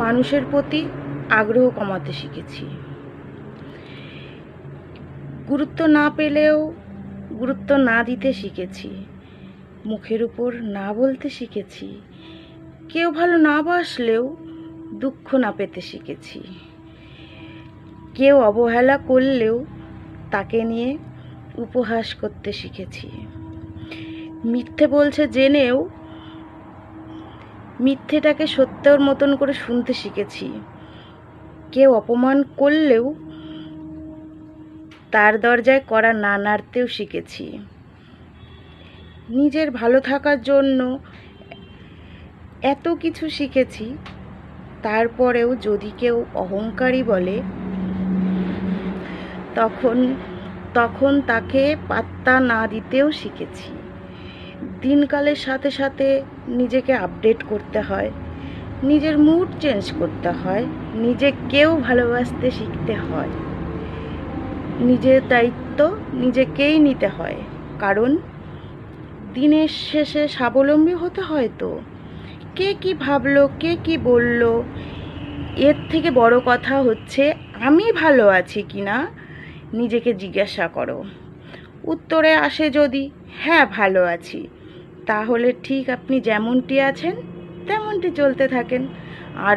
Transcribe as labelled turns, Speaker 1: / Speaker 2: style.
Speaker 1: মানুষের প্রতি আগ্রহ কমাতে শিখেছি। গুরুত্ব না পেলেও গুরুত্ব না দিতে শিখেছি। মুখের উপর না বলতে শিখেছি। কেউ ভালো না বাসলেও দুঃখ না পেতে শিখেছি। কেউ অবহেলা করলেও তাকে নিয়ে উপহাস করতে শিখেছি। মিথ্যে বলছে জেনেও মিথ্যেটাকে সত্যের মতন করে শুনতে শিখেছি। কেউ অপমান করলেও তার দরজায় কড়া না নাড়তেও শিখেছি। নিজের ভালো থাকার জন্য এত কিছু শিখেছি, তারপরেও যদি কেউ অহংকারী বলে তখন তাকে পাত্তা না দিতেও শিখেছি। দিনকালের সাথে সাথে নিজেকে আপডেট করতে হয়, নিজের মুড চেঞ্জ করতে হয়, নিজেকেও ভালোবাসতে শিখতে হয়। নিজের দায়িত্ব নিজেকেই নিতে হয়, কারণ দিনের শেষে স্বাবলম্বী হতে হয়। তো কে কি ভাবলো, কে কি বললো, এর থেকে বড় কথা হচ্ছে আমি ভালো আছি কিনা নিজেকে জিজ্ঞাসা করো। উত্তরে আসে যদি হ্যাঁ ভালো আছি, তাহলে ঠিক আপনি যেমনটি আছেন তেমনটি চলতে থাকেন। আর